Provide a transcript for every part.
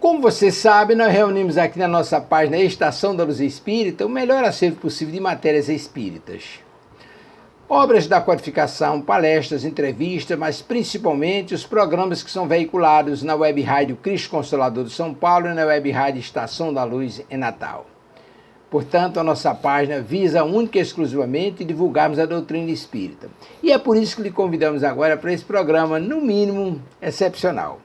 Como você sabe, nós reunimos aqui na nossa página Estação da Luz Espírita o melhor acervo possível de matérias espíritas. Obras da codificação, palestras, entrevistas, mas principalmente os programas que são veiculados na Web Rádio Cristo Consolador de São Paulo e na Web Rádio Estação da Luz em Natal. Portanto, a nossa página visa única e exclusivamente divulgarmos a doutrina espírita. E é por isso que lhe convidamos agora para esse programa, no mínimo, excepcional.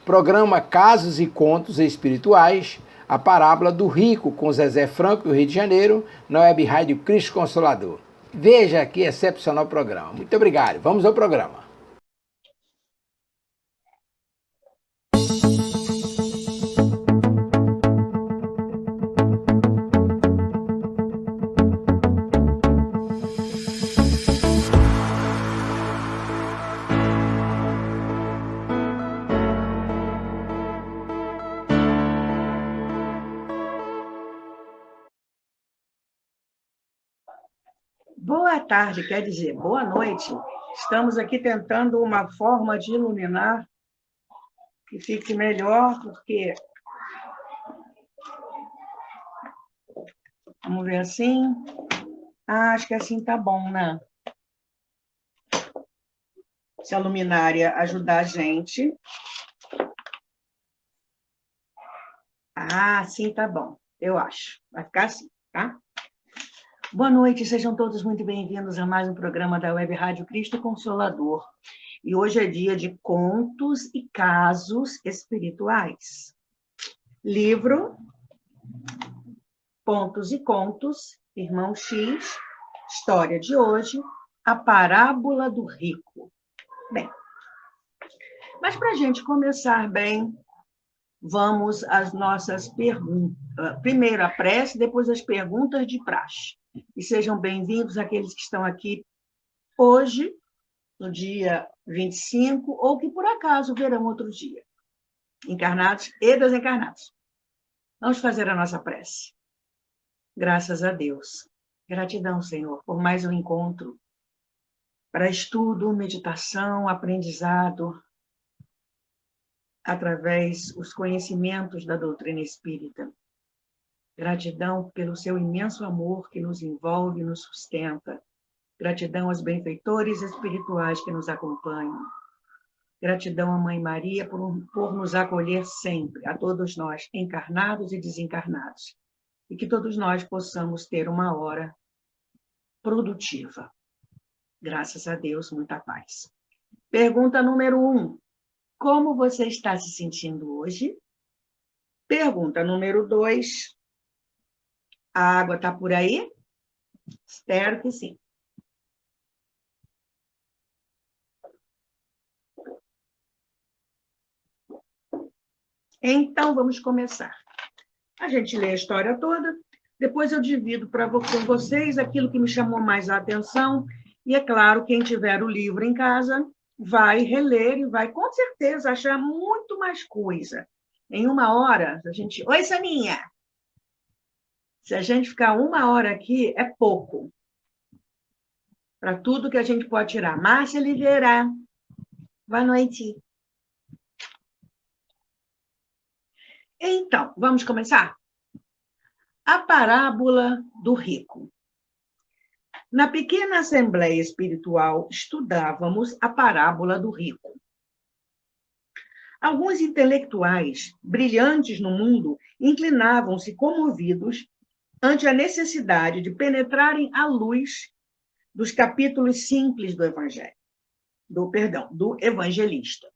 Programa Casos e Contos Espirituais, a parábola do rico com Zezé Franco do Rio de Janeiro, na Web Rádio Cristo Consolador. Veja que excepcional programa. Muito obrigado. Vamos ao programa. Boa tarde, quer dizer, boa noite. Estamos aqui tentando uma forma de iluminar que fique melhor, porque... Vamos ver assim. Acho que assim tá bom, né? Se a luminária ajudar a gente. Assim tá bom, eu acho. Vai ficar assim, tá? Boa noite, sejam todos muito bem-vindos a mais um programa da Web Rádio Cristo Consolador. E hoje é dia de contos e casos espirituais. Livro Pontos e Contos, Irmão X, história de hoje, a parábola do rico. Bem, mas para a gente começar bem, vamos às nossas perguntas. Primeiro a prece, depois as perguntas de praxe. E sejam bem-vindos aqueles que estão aqui hoje, no dia 25, ou que por acaso verão outro dia. Encarnados e desencarnados. Vamos fazer a nossa prece. Graças a Deus. Gratidão, Senhor, por mais um encontro para estudo, meditação, aprendizado, através dos conhecimentos da doutrina espírita. Gratidão pelo seu imenso amor que nos envolve e nos sustenta. Gratidão aos benfeitores espirituais que nos acompanham. Gratidão à Mãe Maria por nos acolher sempre, a todos nós, encarnados e desencarnados. E que todos nós possamos ter uma hora produtiva. Graças a Deus, muita paz. Pergunta número 1. Como você está se sentindo hoje? Pergunta número 2. A água está por aí? Espero que sim. Então, vamos começar. A gente lê a história toda, depois eu divido com vocês aquilo que me chamou mais a atenção, e, é claro, quem tiver o livro em casa vai reler e vai, com certeza, achar muito mais coisa. Em uma hora, a gente... Oi, Saninha! Se a gente ficar uma hora aqui, é pouco. Para tudo que a gente pode tirar. Márcia Oliveira, boa noite. Então, vamos começar? A parábola do rico. Na pequena assembleia espiritual, estudávamos a parábola do rico. Alguns intelectuais brilhantes no mundo inclinavam-se comovidos ante a necessidade de penetrarem à luz dos capítulos simples do Evangelho, do evangelista.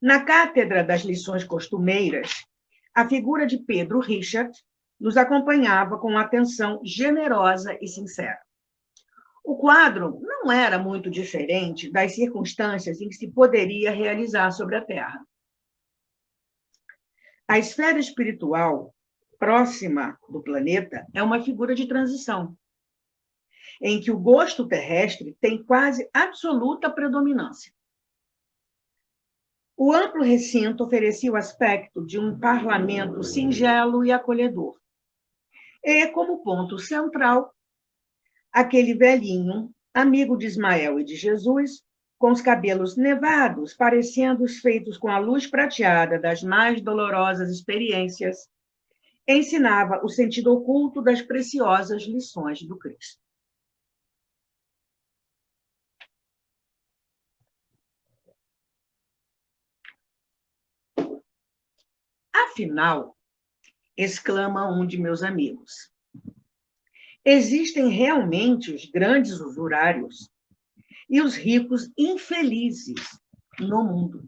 Na cátedra das lições costumeiras, a figura de Pedro Richard nos acompanhava com atenção generosa e sincera. O quadro não era muito diferente das circunstâncias em que se poderia realizar sobre a Terra. A esfera espiritual próxima do planeta é uma figura de transição, em que o gosto terrestre tem quase absoluta predominância. O amplo recinto oferecia o aspecto de um parlamento singelo e acolhedor. E, como ponto central, aquele velhinho, amigo de Ismael e de Jesus, com os cabelos nevados, parecendo os feitos com a luz prateada das mais dolorosas experiências, ensinava o sentido oculto das preciosas lições do Cristo. Afinal, exclama um de meus amigos, existem realmente os grandes usurários e os ricos infelizes no mundo.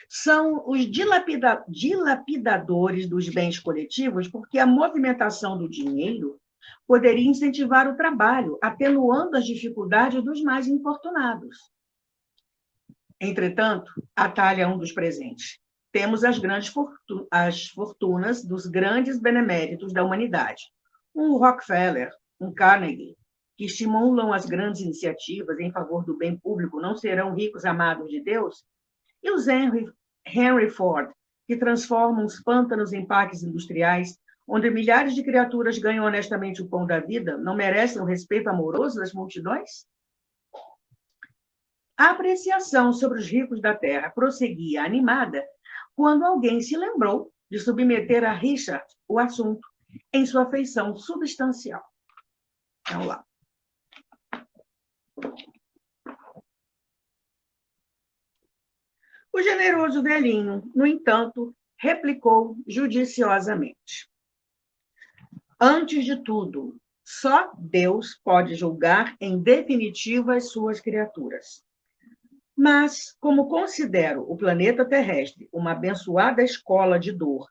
São os dilapidadores dos bens coletivos, porque a movimentação do dinheiro poderia incentivar o trabalho, atenuando as dificuldades dos mais infortunados. Entretanto, atalha um dos presentes. Temos as fortunas dos grandes beneméritos da humanidade. Um Rockefeller, um Carnegie, que estimulam as grandes iniciativas em favor do bem público, não serão ricos amados de Deus? E os Henry Ford, que transformam os pântanos em parques industriais, onde milhares de criaturas ganham honestamente o pão da vida, não merecem o respeito amoroso das multidões? A apreciação sobre os ricos da terra prosseguia animada quando alguém se lembrou de submeter a Richard o assunto em sua feição substancial. Vamos lá. O generoso velhinho, no entanto, replicou judiciosamente. Antes de tudo, só Deus pode julgar em definitiva as suas criaturas. Mas, como considero o planeta terrestre uma abençoada escola de dor,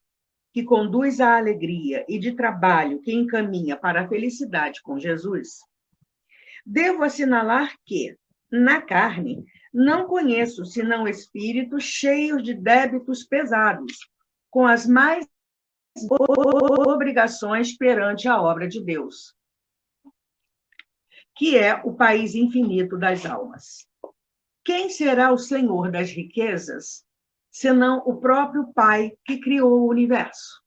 que conduz à alegria e de trabalho que encaminha para a felicidade com Jesus, devo assinalar que, na carne, não conheço senão espíritos cheios de débitos pesados, com as mais obrigações perante a obra de Deus, que é o país infinito das almas. Quem será o Senhor das riquezas, senão o próprio Pai que criou o universo?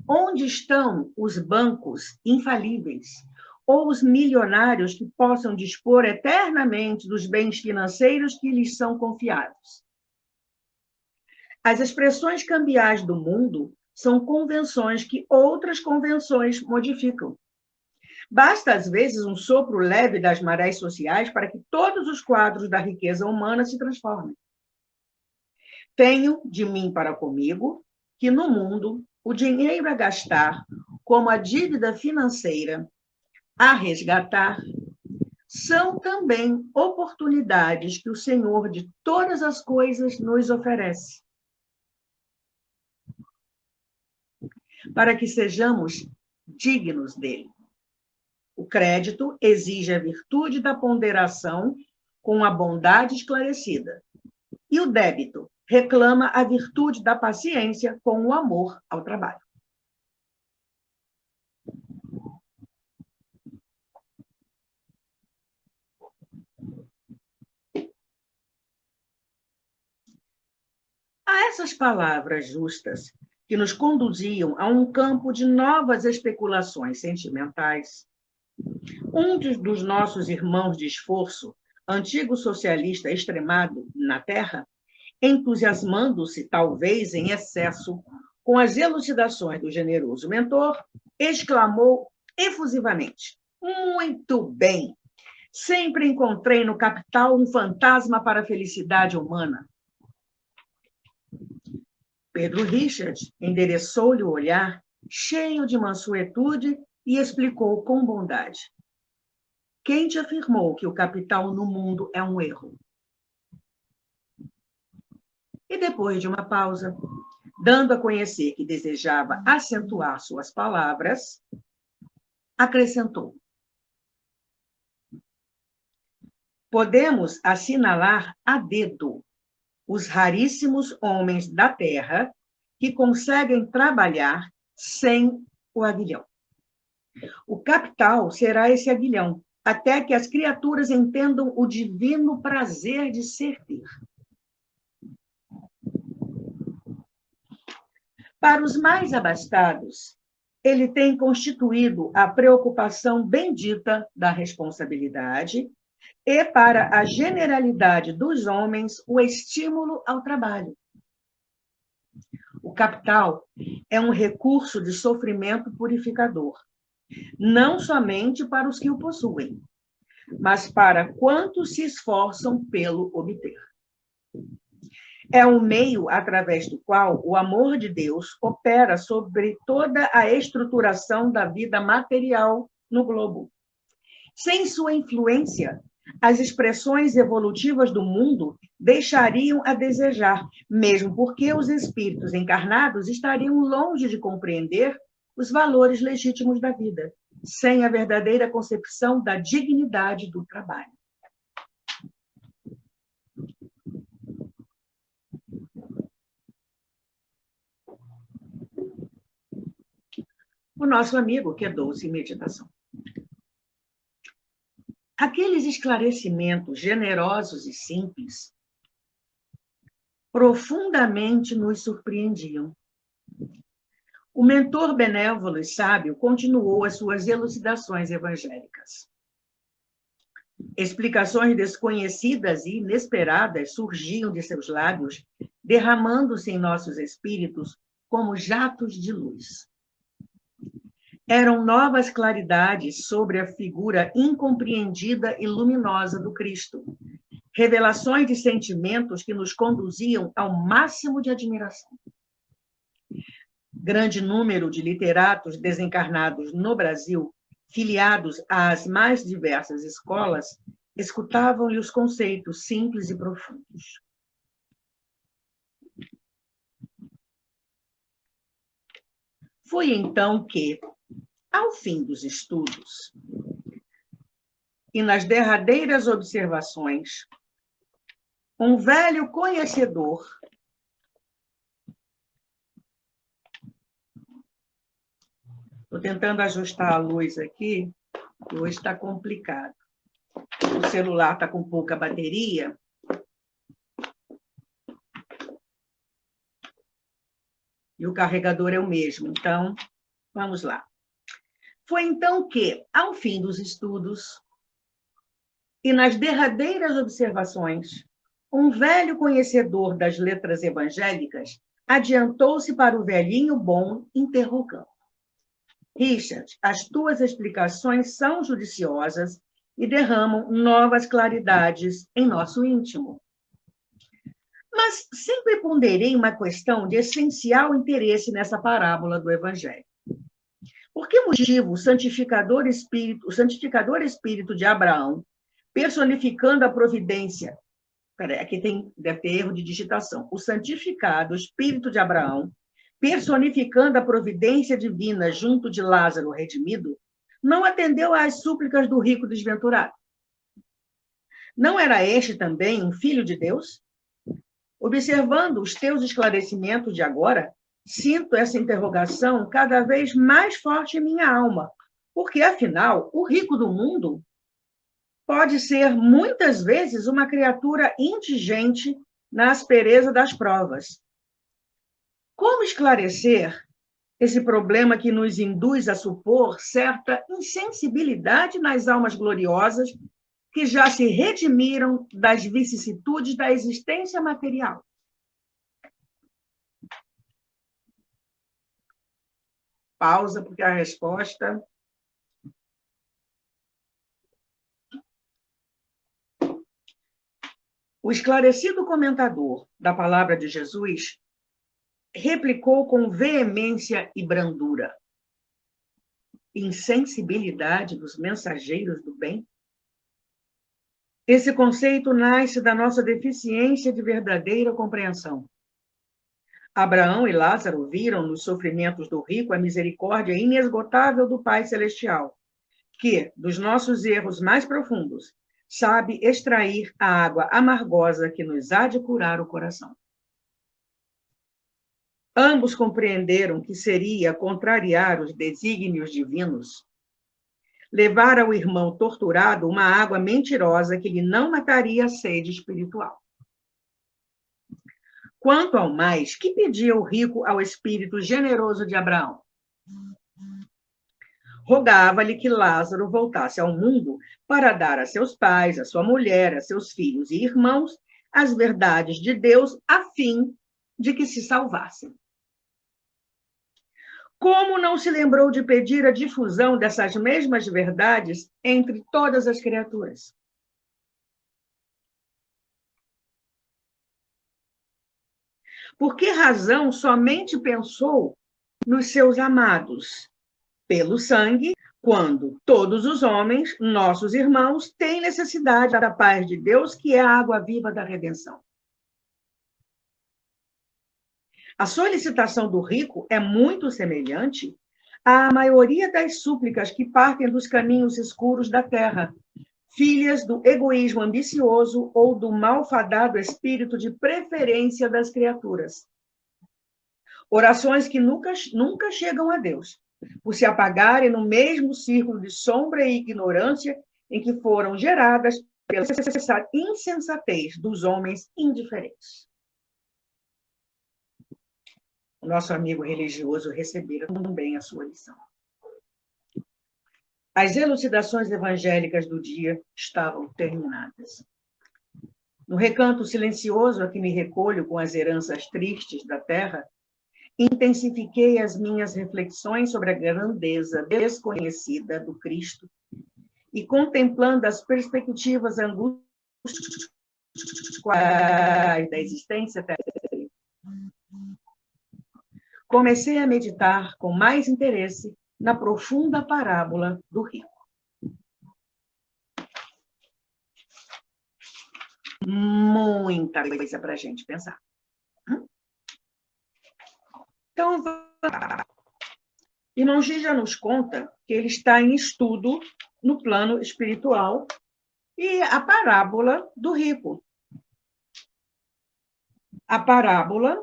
Onde estão os bancos infalíveis ou os milionários que possam dispor eternamente dos bens financeiros que lhes são confiados? As expressões cambiais do mundo são convenções que outras convenções modificam. Basta, às vezes, um sopro leve das marés sociais para que todos os quadros da riqueza humana se transformem. Tenho de mim para comigo que, no mundo, o dinheiro a gastar, como a dívida financeira a resgatar, são também oportunidades que o Senhor de todas as coisas nos oferece, para que sejamos dignos dele. O crédito exige a virtude da ponderação com a bondade esclarecida, e o débito reclama a virtude da paciência com o amor ao trabalho. A essas palavras justas, que nos conduziam a um campo de novas especulações sentimentais, um dos nossos irmãos de esforço, antigo socialista extremado na terra, entusiasmando-se, talvez em excesso, com as elucidações do generoso mentor, exclamou efusivamente: muito bem! Sempre encontrei no capital um fantasma para a felicidade humana. Pedro Richard endereçou-lhe o olhar, cheio de mansuetude, e explicou com bondade: quem te afirmou que o capital no mundo é um erro? E depois de uma pausa, dando a conhecer que desejava acentuar suas palavras, acrescentou: podemos assinalar a dedo os raríssimos homens da terra que conseguem trabalhar sem o aguilhão. O capital será esse aguilhão, até que as criaturas entendam o divino prazer de servir. Para os mais abastados, ele tem constituído a preocupação bendita da responsabilidade e para a generalidade dos homens o estímulo ao trabalho. O capital é um recurso de sofrimento purificador, não somente para os que o possuem, mas para quantos se esforçam pelo obter. É um meio através do qual o amor de Deus opera sobre toda a estruturação da vida material no globo. Sem sua influência, as expressões evolutivas do mundo deixariam a desejar, mesmo porque os espíritos encarnados estariam longe de compreender os valores legítimos da vida, sem a verdadeira concepção da dignidade do trabalho. O nosso amigo quedou-se em meditação. Aqueles esclarecimentos generosos e simples profundamente nos surpreendiam. O mentor benévolo e sábio continuou as suas elucidações evangélicas. Explicações desconhecidas e inesperadas surgiam de seus lábios, derramando-se em nossos espíritos como jatos de luz. Eram novas claridades sobre a figura incompreendida e luminosa do Cristo, revelações de sentimentos que nos conduziam ao máximo de admiração. Grande número de literatos desencarnados no Brasil, filiados às mais diversas escolas, escutavam-lhe os conceitos simples e profundos. Foi então que, ao fim dos estudos e nas derradeiras observações, um velho conhecedor estou tentando ajustar a luz aqui, que hoje está complicado. O celular está com pouca bateria. E o carregador é o mesmo. Então, vamos lá. Foi então que, ao fim dos estudos e nas derradeiras observações, um velho conhecedor das letras evangélicas adiantou-se para o velhinho bom, interrogando: Richard, as tuas explicações são judiciosas e derramam novas claridades em nosso íntimo. Mas sempre ponderei uma questão de essencial interesse nessa parábola do Evangelho. Por que motivo o santificador espírito de Abraão, personificando a providência... Aqui deve ter erro de digitação. O santificado espírito de Abraão, personificando a providência divina junto de Lázaro redimido, não atendeu às súplicas do rico desventurado? Não era este também um filho de Deus? Observando os teus esclarecimentos de agora, sinto essa interrogação cada vez mais forte em minha alma, porque, afinal, o rico do mundo pode ser, muitas vezes, uma criatura indigente na aspereza das provas. Como esclarecer esse problema que nos induz a supor certa insensibilidade nas almas gloriosas que já se redimiram das vicissitudes da existência material? Pausa, porque a resposta... O esclarecido comentador da palavra de Jesus replicou com veemência e brandura: insensibilidade dos mensageiros do bem? Esse conceito nasce da nossa deficiência de verdadeira compreensão. Abraão e Lázaro viram nos sofrimentos do rico a misericórdia inesgotável do Pai Celestial, que, dos nossos erros mais profundos, sabe extrair a água amargosa que nos há de curar o coração. Ambos compreenderam que seria contrariar os desígnios divinos, levar ao irmão torturado uma água mentirosa que lhe não mataria a sede espiritual. Quanto ao mais, que pedia o rico ao espírito generoso de Abraão? rogava-lhe que Lázaro voltasse ao mundo para dar a seus pais, a sua mulher, a seus filhos e irmãos as verdades de Deus, a fim de que se salvassem. Como não se lembrou de pedir a difusão dessas mesmas verdades entre todas as criaturas? Por que razão somente pensou nos seus amados pelo sangue, quando todos os homens, nossos irmãos, têm necessidade da paz de Deus, que é a água viva da redenção? A solicitação do rico é muito semelhante à maioria das súplicas que partem dos caminhos escuros da terra, filhas do egoísmo ambicioso ou do malfadado espírito de preferência das criaturas. Orações que nunca chegam a Deus, por se apagarem no mesmo círculo de sombra e ignorância em que foram geradas pela insensatez dos homens indiferentes. O nosso amigo religioso recebera também a sua lição. As elucidações evangélicas do dia estavam terminadas. No recanto silencioso a que me recolho com as heranças tristes da terra, intensifiquei as minhas reflexões sobre a grandeza desconhecida do Cristo e, contemplando as perspectivas angústias da existência terrestre, comecei a meditar com mais interesse na profunda parábola do rico. Muita coisa para a gente pensar. Então, irmão G já nos conta que ele está em estudo no plano espiritual e a parábola do rico. A parábola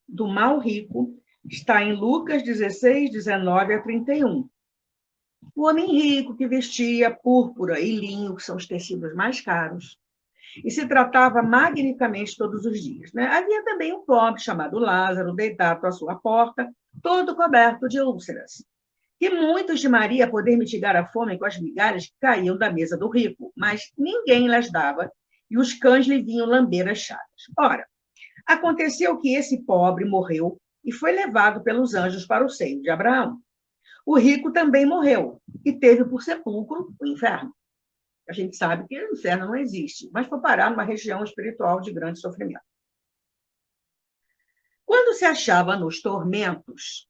do mal rico está em Lucas 16, 19 a 31. O homem rico que vestia púrpura e linho, que são os tecidos mais caros, e se tratava magnificamente todos os dias, né? Havia também um pobre chamado Lázaro, deitado à sua porta, todo coberto de úlceras. E muitos de Maria poder mitigar a fome com as migalhas que caíam da mesa do rico, mas ninguém lhes dava, e os cães lhe vinham lamber as chagas. Ora, aconteceu que esse pobre morreu e foi levado pelos anjos para o seio de Abraão. O rico também morreu e teve por sepulcro o inferno. A gente sabe que o inferno não existe, mas foi parar numa região espiritual de grande sofrimento. Quando se achava nos tormentos,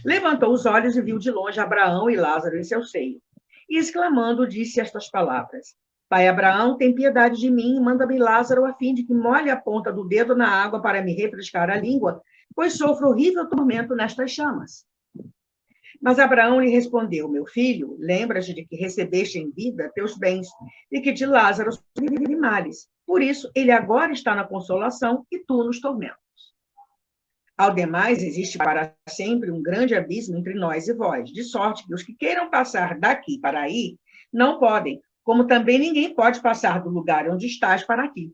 levantou os olhos e viu de longe Abraão e Lázaro em seu seio. E, exclamando, disse estas palavras: Pai Abraão, tem piedade de mim e manda-me Lázaro a fim de que molhe a ponta do dedo na água para me refrescar a língua, pois sofro horrível tormento nestas chamas. Mas Abraão lhe respondeu: Meu filho, lembra-te de que recebeste em vida teus bens e que de Lázaro sofre males. Por isso, ele agora está na consolação e tu nos tormentos. Ao demais, existe para sempre um grande abismo entre nós e vós, de sorte que os que queiram passar daqui para aí não podem, como também ninguém pode passar do lugar onde estás para aqui.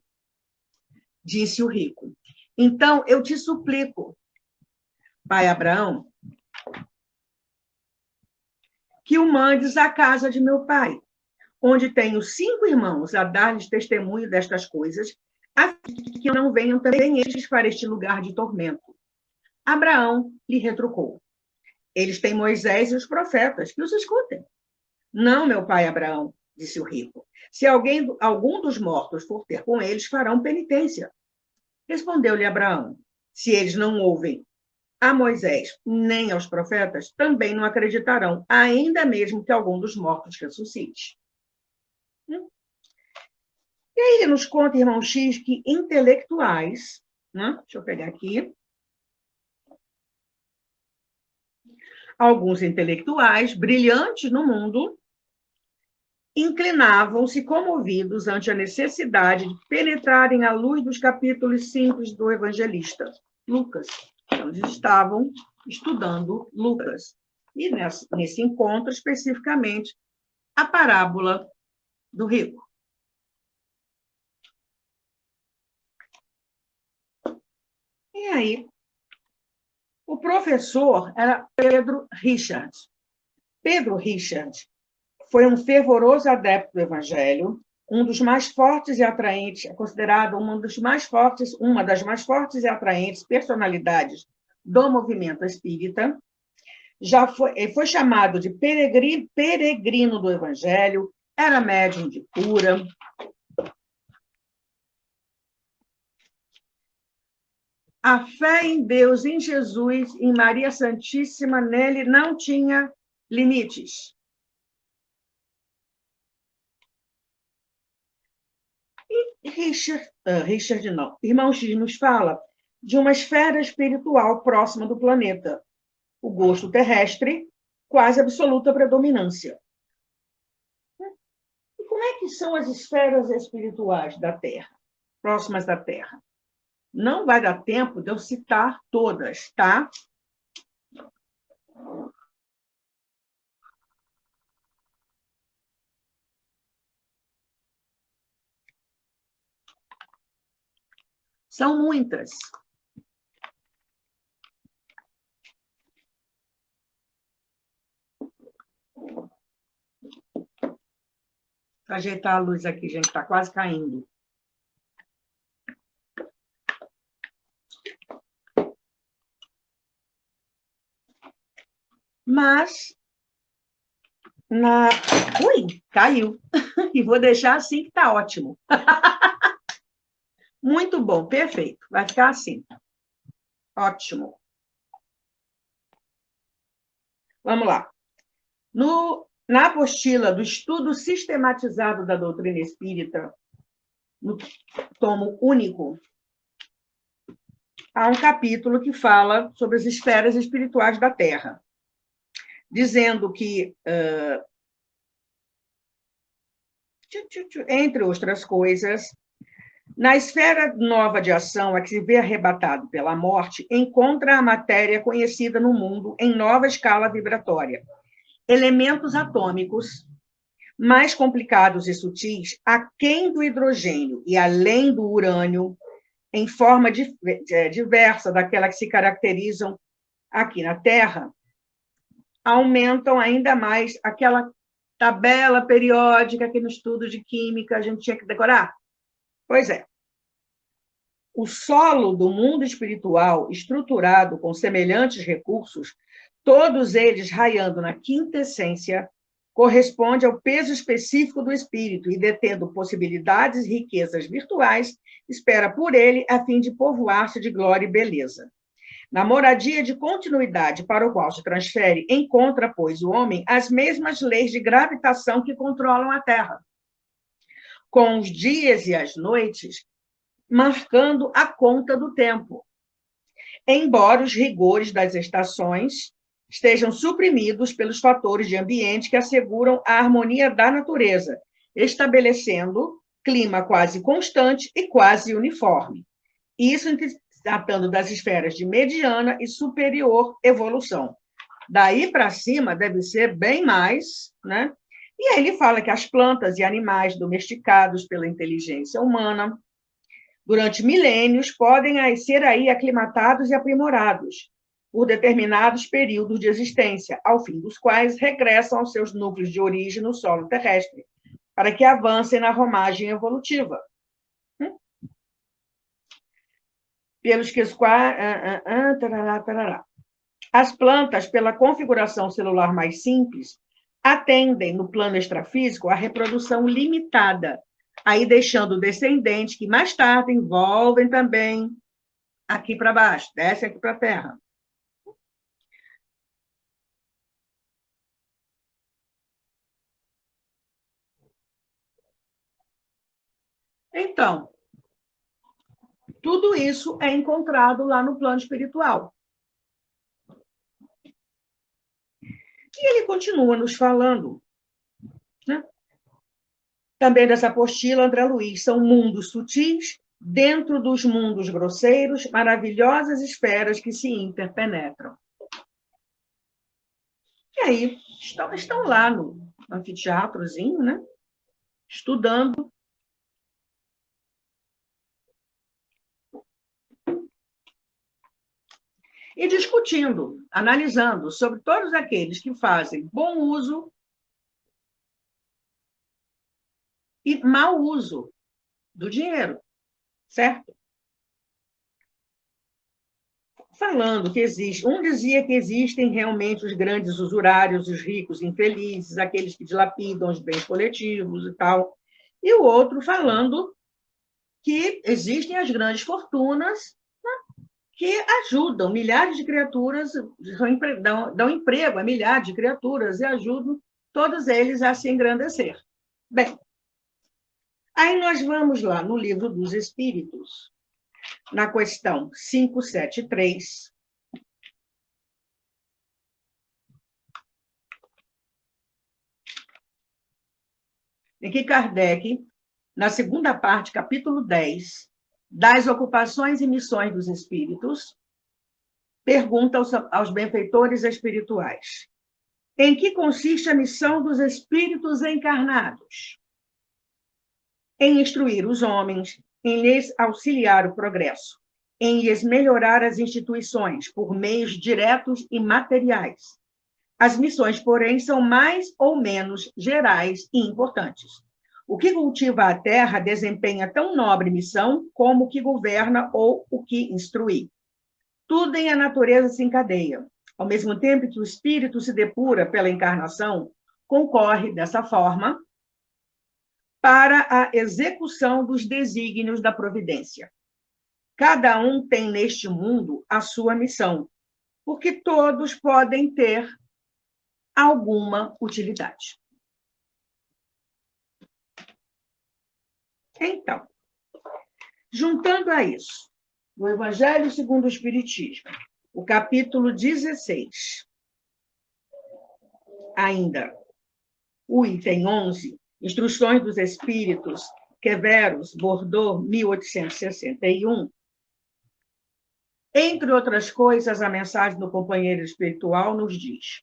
Disse o rico: Então eu te suplico, pai Abraão, que o mandes à casa de meu pai, onde tenho 5 irmãos a dar-lhes testemunho destas coisas, a fim de que não venham também eles para este lugar de tormento. Abraão lhe retrucou: Eles têm Moisés e os profetas, que os escutem. Não, meu pai Abraão, disse o rico. Se algum dos mortos for ter com eles, farão penitência. Respondeu-lhe Abraão: Se eles não ouvem a Moisés nem aos profetas, também não acreditarão, ainda mesmo que algum dos mortos ressuscite. E aí ele nos conta, irmão X, que intelectuais, né? Deixa eu pegar aqui. Alguns intelectuais brilhantes no mundo inclinavam-se comovidos ante a necessidade de penetrarem à luz dos capítulos simples do evangelista Lucas. Então, eles estavam estudando Lucas. E nesse encontro, especificamente, a parábola do rico. E aí, o professor era Pedro Richards. Pedro Richard foi um fervoroso adepto do Evangelho, um dos mais fortes e atraentes, é considerado uma das mais fortes e atraentes personalidades do movimento espírita. Foi chamado de peregrino do Evangelho, era médium de cura. A fé em Deus, em Jesus, em Maria Santíssima, nele não tinha limites. Richard não. Irmão X nos fala de uma esfera espiritual próxima do planeta, o gosto terrestre, quase absoluta predominância. E como é que são as esferas espirituais da Terra, próximas da Terra? Não vai dar tempo de eu citar todas, tá? São muitas. Vou ajeitar a luz aqui, gente, está quase caindo. Mas, Ui, caiu. E vou deixar assim que está ótimo. Muito bom, perfeito. Vai ficar assim. Ótimo. Vamos lá. Na apostila do Estudo Sistematizado da Doutrina Espírita, no tomo único, há um capítulo que fala sobre as esferas espirituais da Terra, dizendo que, entre outras coisas, na esfera nova de ação a que se vê arrebatado pela morte, encontra a matéria conhecida no mundo em nova escala vibratória. Elementos atômicos mais complicados e sutis, aquém do hidrogênio e além do urânio, em forma diversa daquela que se caracterizam aqui na Terra, aumentam ainda mais aquela tabela periódica que no estudo de química a gente tinha que decorar. Pois é. O solo do mundo espiritual, estruturado com semelhantes recursos, todos eles raiando na quinta essência, corresponde ao peso específico do espírito e, detendo possibilidades e riquezas virtuais, espera por ele a fim de povoar-se de glória e beleza. Na moradia de continuidade para o qual se transfere, encontra, pois, o homem as mesmas leis de gravitação que controlam a Terra. Com os dias e as noites, marcando a conta do tempo. Embora os rigores das estações estejam suprimidos pelos fatores de ambiente que asseguram a harmonia da natureza, estabelecendo clima quase constante e quase uniforme. Isso tratando das esferas de mediana e superior evolução. Daí para cima deve ser bem mais, né? E aí ele fala que as plantas e animais domesticados pela inteligência humana durante milênios, podem ser aí aclimatados e aprimorados por determinados períodos de existência, ao fim dos quais regressam aos seus núcleos de origem no solo terrestre, para que avancem na romagem evolutiva. Pelos que as plantas, pela configuração celular mais simples, atendem, no plano extrafísico, à reprodução limitada, aí deixando descendentes que mais tarde envolvem também aqui para baixo, desce aqui para a Terra. Então, tudo isso é encontrado lá no plano espiritual. E ele continua nos falando, né? Também dessa apostila, André Luiz, são mundos sutis dentro dos mundos grosseiros, maravilhosas esferas que se interpenetram. E aí, estão lá no anfiteatrozinho, né? Estudando. e discutindo, analisando sobre todos aqueles que fazem bom uso e mau uso do dinheiro, certo? Falando que existe, um dizia que existem realmente os grandes usurários, os ricos infelizes, aqueles que dilapidam os bens coletivos e tal, e o outro falando que existem as grandes fortunas, né, que ajudam milhares de criaturas, dão emprego a milhares de criaturas e ajudam todos eles a se engrandecer. Bem, aí nós vamos lá no Livro dos Espíritos, na questão 573, em que Kardec, na segunda parte, capítulo 10, das ocupações e missões dos espíritos, pergunta aos benfeitores espirituais: em que consiste a missão dos espíritos encarnados? Em instruir os homens, em lhes auxiliar o progresso, em lhes melhorar as instituições por meios diretos e materiais. As missões, porém, são mais ou menos gerais e importantes. O que cultiva a terra desempenha tão nobre missão como o que governa ou o que instrui. Tudo em a natureza se encadeia. Ao mesmo tempo que o espírito se depura pela encarnação, concorre, dessa forma, para a execução dos desígnios da providência. Cada um tem neste mundo a sua missão, porque todos podem ter alguma utilidade. Então, juntando a isso, no Evangelho segundo o Espiritismo, o capítulo 16, ainda o item 11, Instruções dos Espíritos, Queveros, Bordeaux, 1861, entre outras coisas, a mensagem do companheiro espiritual nos diz: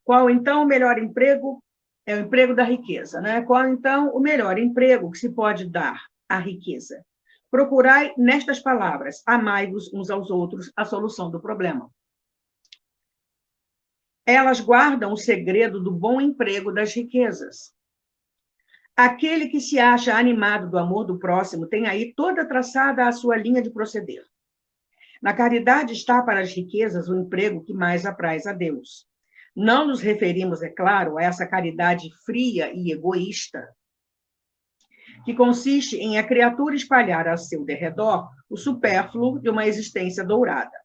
qual, então, o melhor emprego? É o emprego da riqueza, né? Qual, então, o melhor emprego que se pode dar à riqueza? Procurai, nestas palavras, amai-vos uns aos outros, a solução do problema. Elas guardam o segredo do bom emprego das riquezas. Aquele que se acha animado do amor do próximo tem aí toda traçada a sua linha de proceder. Na caridade está para as riquezas o emprego que mais apraz a Deus. Não nos referimos, é claro, a essa caridade fria e egoísta, que consiste em a criatura espalhar a seu derredor o supérfluo de uma existência dourada.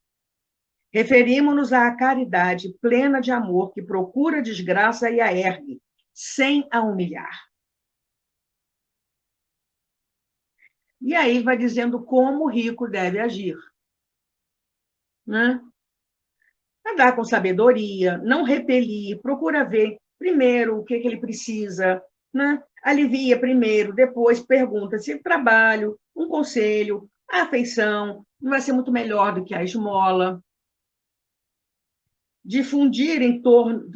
Referimos-nos à caridade plena de amor que procura a desgraça e a ergue, sem a humilhar. E aí vai dizendo como o rico deve agir, né? Andar com sabedoria, não repelir, procura ver primeiro o que ele precisa, né? Alivia primeiro, depois pergunta se trabalho, um conselho, a afeição, não vai ser muito melhor do que a esmola. Difundir em torno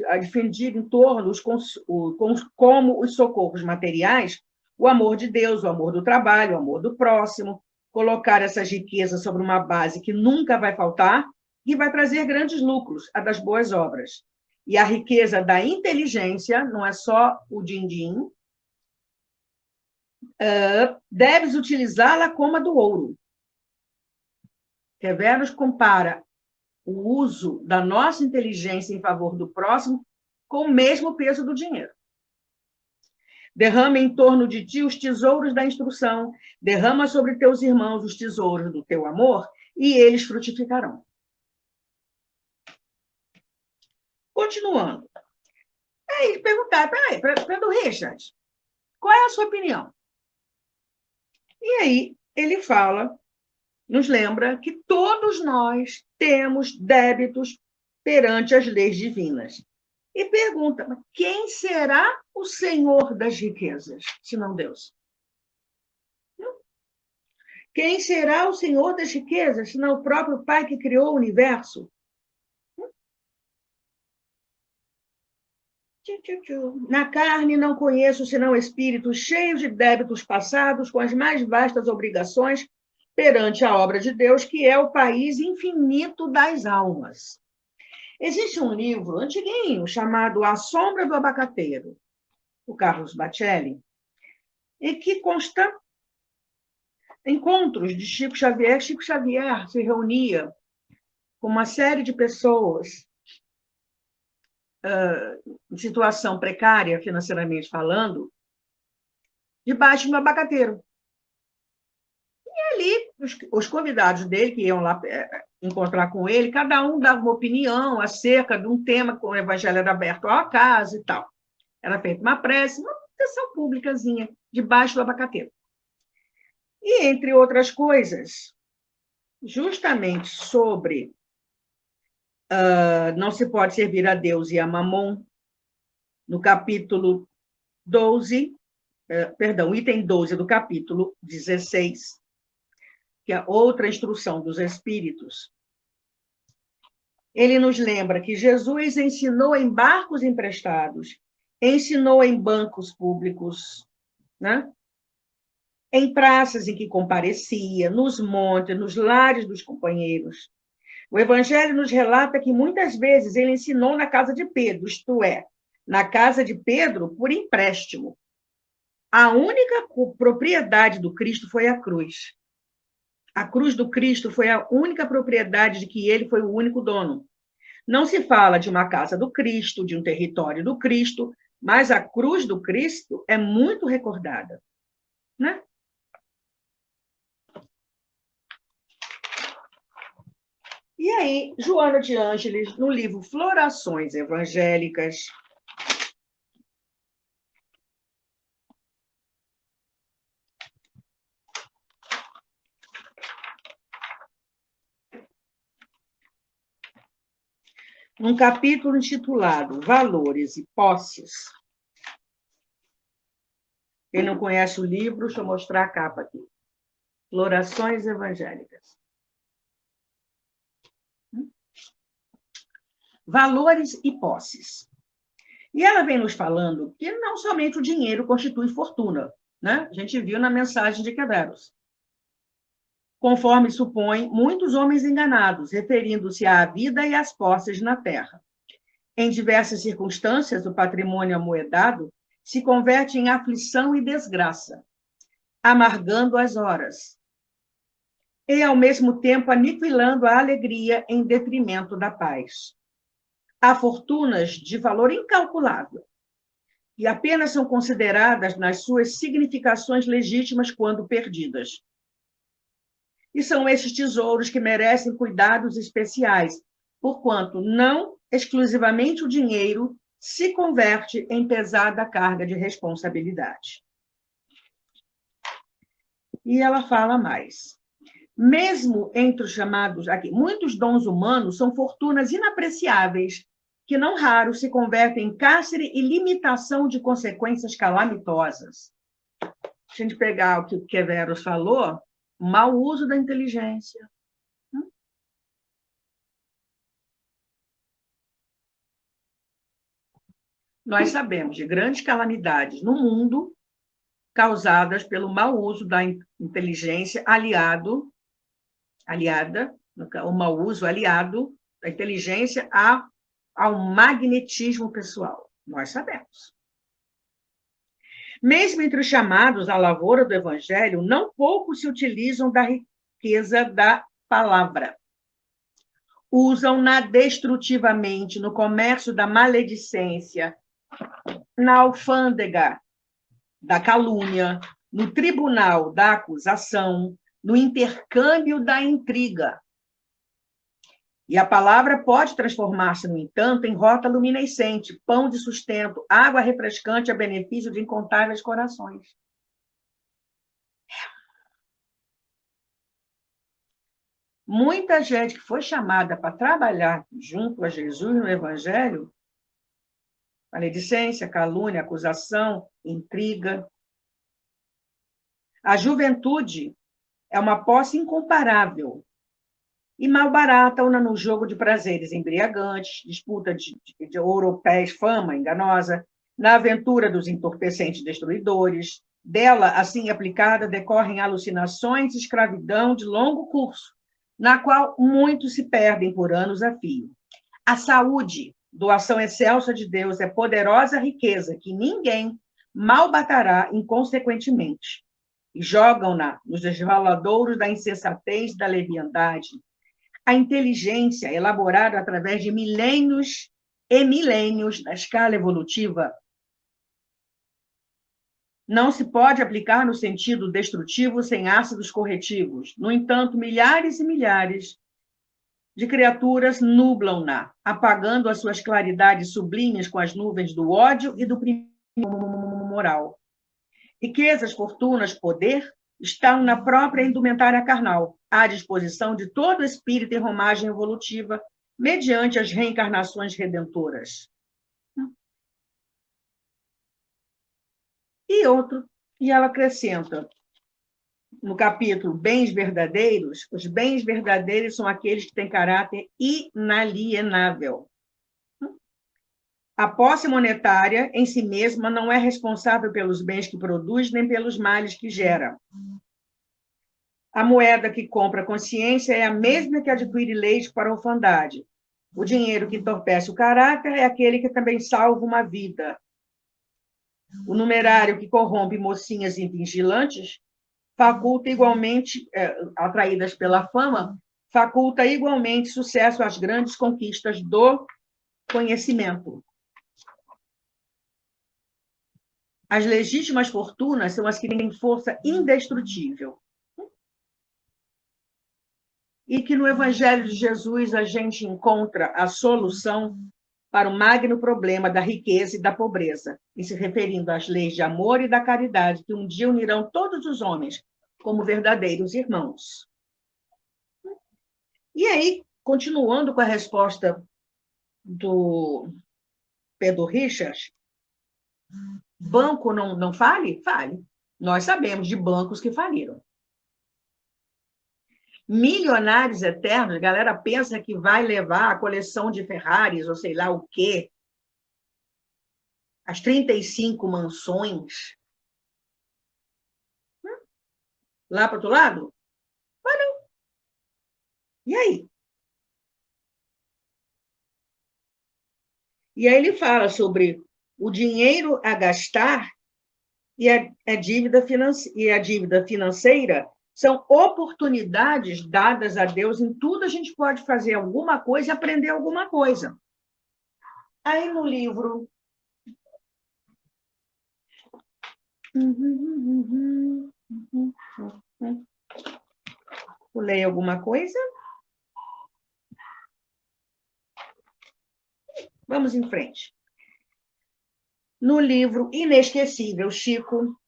como os socorros materiais, o amor de Deus, o amor do trabalho, o amor do próximo, colocar essas riquezas sobre uma base que nunca vai faltar e vai trazer grandes lucros, a das boas obras. E a riqueza da inteligência, não é só o din-din, deves utilizá-la como a do ouro. Queveros compara o uso da nossa inteligência em favor do próximo com o mesmo peso do dinheiro. Derrama em torno de ti os tesouros da instrução, derrama sobre teus irmãos os tesouros do teu amor, e eles frutificarão. Continuando. Aí perguntar, peraí, Pedro Richard, qual é a sua opinião? E aí ele fala, nos lembra que todos nós temos débitos perante as leis divinas. E pergunta, quem será o Senhor das riquezas, senão Deus? Quem será o Senhor das riquezas, senão o próprio Pai que criou o universo? Na carne não conheço senão espíritos cheios de débitos passados, com as mais vastas obrigações, perante a obra de Deus, que é o país infinito das almas. Existe um livro antiguinho chamado A Sombra do Abacateiro, o Carlos Bacelli, e que consta encontros de Chico Xavier. Chico Xavier se reunia com uma série de pessoas em situação precária, financeiramente falando, debaixo do abacateiro. E ali, os convidados dele, que iam lá encontrar com ele, cada um dava uma opinião acerca de um tema, com o evangelho era aberto ao acaso e tal. Era feita uma prece, uma sessão públicazinha, debaixo do abacateiro. E, entre outras coisas, justamente sobre não se pode servir a Deus e a Mamon, no capítulo 12, item 12 do capítulo 16, que é outra instrução dos Espíritos, ele nos lembra que Jesus ensinou em barcos emprestados, ensinou em bancos públicos, né? Em praças em que comparecia, nos montes, nos lares dos companheiros. O Evangelho nos relata que muitas vezes ele ensinou na casa de Pedro, isto é, na casa de Pedro por empréstimo. A única propriedade do Cristo foi a cruz. A cruz do Cristo foi a única propriedade de que ele foi o único dono. Não se fala de uma casa do Cristo, de um território do Cristo, mas a cruz do Cristo é muito recordada, né? E aí, Joana de Ângeles, no livro Florações Evangélicas, num capítulo intitulado Valores e Posses. Quem não conhece o livro, deixa eu mostrar a capa aqui. Florações Evangélicas. Valores e posses. E ela vem nos falando que não somente o dinheiro constitui fortuna, né? A gente viu na mensagem de Queveros. Conforme supõe muitos homens enganados, referindo-se à vida e às posses na terra. Em diversas circunstâncias, o patrimônio amoedado se converte em aflição e desgraça, amargando as horas, e, ao mesmo tempo, aniquilando a alegria em detrimento da paz. Há fortunas de valor incalculável, e apenas são consideradas nas suas significações legítimas quando perdidas. E são esses tesouros que merecem cuidados especiais, porquanto não exclusivamente o dinheiro se converte em pesada carga de responsabilidade. E ela fala mais. Mesmo entre os chamados aqui, muitos dons humanos são fortunas inapreciáveis, que não raro se convertem em cárcere e limitação de consequências calamitosas. Se a gente pegar o que o Queveros falou, o mau uso da inteligência. Nós sabemos de grandes calamidades no mundo causadas pelo mau uso da inteligência aliada, o mau uso aliado da inteligência ao magnetismo pessoal. Nós sabemos. Mesmo entre os chamados à lavoura do Evangelho, não poucos se utilizam da riqueza da palavra. Usam-na destrutivamente no comércio da maledicência, na alfândega da calúnia, no tribunal da acusação, no intercâmbio da intriga. E a palavra pode transformar-se, no entanto, em rota luminescente, pão de sustento, água refrescante a benefício de incontáveis corações. Muita gente que foi chamada para trabalhar junto a Jesus no Evangelho, maledicência, calúnia, acusação, intriga. A juventude é uma posse incomparável e mal barata una no jogo de prazeres embriagantes, disputa de ouropés, fama enganosa, na aventura dos entorpecentes destruidores, Dela, assim aplicada, decorrem alucinações e escravidão de longo curso, na qual muitos se perdem por anos a fio. A saúde, doação excelsa de Deus, é poderosa riqueza que ninguém malbatará inconsequentemente. E jogam-na nos desvaladouros da insensatez e da leviandade. A inteligência, elaborada através de milênios e milênios na escala evolutiva, não se pode aplicar no sentido destrutivo sem ácidos corretivos. No entanto, milhares e milhares de criaturas nublam-na, apagando as suas claridades sublimes com as nuvens do ódio e do moral. Riquezas, fortunas, poder estão na própria indumentária carnal, à disposição de todo espírito em romagem evolutiva, mediante as reencarnações redentoras. E ela acrescenta, no capítulo Bens Verdadeiros, os bens verdadeiros são aqueles que têm caráter inalienável. A posse monetária, em si mesma, não é responsável pelos bens que produz, nem pelos males que gera. A moeda que compra consciência é a mesma que adquire leite para a orfandade. O dinheiro que entorpece o caráter é aquele que também salva uma vida. O numerário que corrompe mocinhas invigilantes faculta igualmente, atraídas pela fama, faculta igualmente sucesso às grandes conquistas do conhecimento. As legítimas fortunas são as que têm força indestrutível. E que no Evangelho de Jesus a gente encontra a solução para o magno problema da riqueza e da pobreza, e se referindo às leis de amor e da caridade, que um dia unirão todos os homens como verdadeiros irmãos. E aí, continuando com a resposta do Pedro Richards, banco não fale? Fale. Nós sabemos de bancos que faliram. Milionários eternos, a galera pensa que vai levar a coleção de Ferraris, ou sei lá o quê, as 35 mansões, lá para o outro lado? Mas não. E aí? E aí ele fala sobre o dinheiro a gastar e a dívida financeira são oportunidades dadas a Deus. Em tudo a gente pode fazer alguma coisa e aprender alguma coisa. Aí no livro... Vou ler alguma coisa? Vamos em frente. No livro Inesquecível, Chico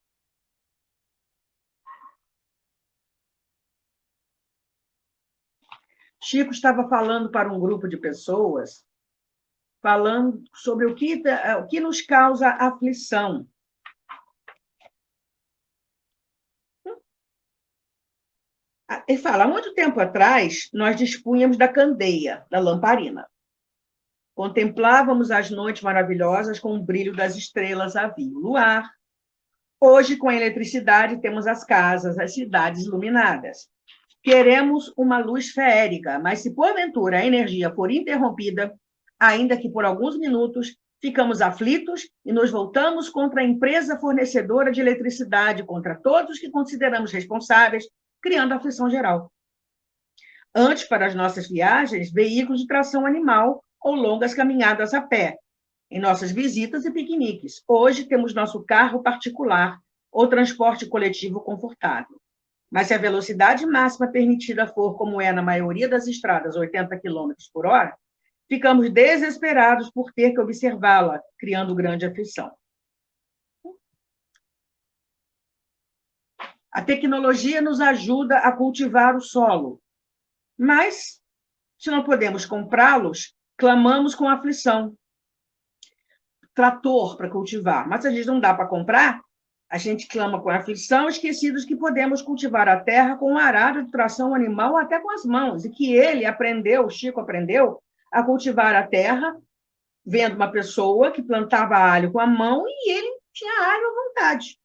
estava falando para um grupo de pessoas, falando sobre o que nos causa aflição. Ele fala, há muito tempo atrás, nós dispunhamos da candeia, da lamparina. Contemplávamos as noites maravilhosas com o brilho das estrelas, havia o luar. Hoje, com a eletricidade, temos as casas, as cidades iluminadas. Queremos uma luz feérica, mas se porventura a energia for interrompida, ainda que por alguns minutos, ficamos aflitos e nos voltamos contra a empresa fornecedora de eletricidade, contra todos que consideramos responsáveis, criando aflição geral. Antes, para as nossas viagens, veículos de tração animal ou longas caminhadas a pé, em nossas visitas e piqueniques. Hoje temos nosso carro particular ou transporte coletivo confortável. Mas se a velocidade máxima permitida for, como é na maioria das estradas, 80 km por hora, ficamos desesperados por ter que observá-la, criando grande aflição. A tecnologia nos ajuda a cultivar o solo, mas, se não podemos comprá-los, clamamos com aflição. Trator para cultivar, mas se a gente não dá para comprar, a gente clama com aflição, esquecidos que podemos cultivar a terra com um arado de tração animal até com as mãos, e que ele aprendeu, o Chico aprendeu, a cultivar a terra, vendo uma pessoa que plantava alho com a mão e ele tinha alho à vontade.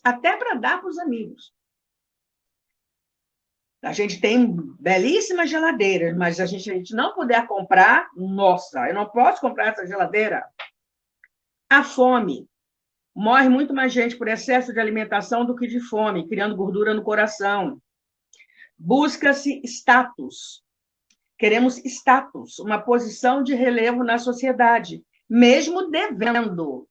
até para dar para os amigos. A gente tem belíssimas geladeiras, mas a gente não puder comprar, nossa, eu não posso comprar essa geladeira. A fome. Morre muito mais gente por excesso de alimentação do que de fome, criando gordura no coração. Busca-se status. Queremos status, uma posição de relevo na sociedade, mesmo devendo.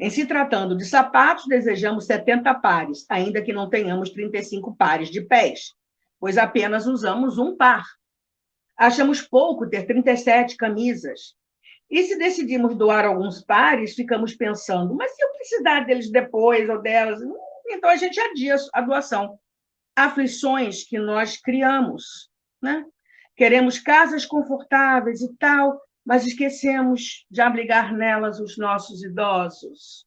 Em se tratando de sapatos, desejamos 70 pares, ainda que não tenhamos 35 pares de pés, pois apenas usamos um par. Achamos pouco ter 37 camisas. E se decidimos doar alguns pares, ficamos pensando, mas se eu precisar deles depois ou delas, então a gente adia a doação. Aflições que nós criamos, né? Queremos casas confortáveis e tal, mas esquecemos de abrigar nelas os nossos idosos.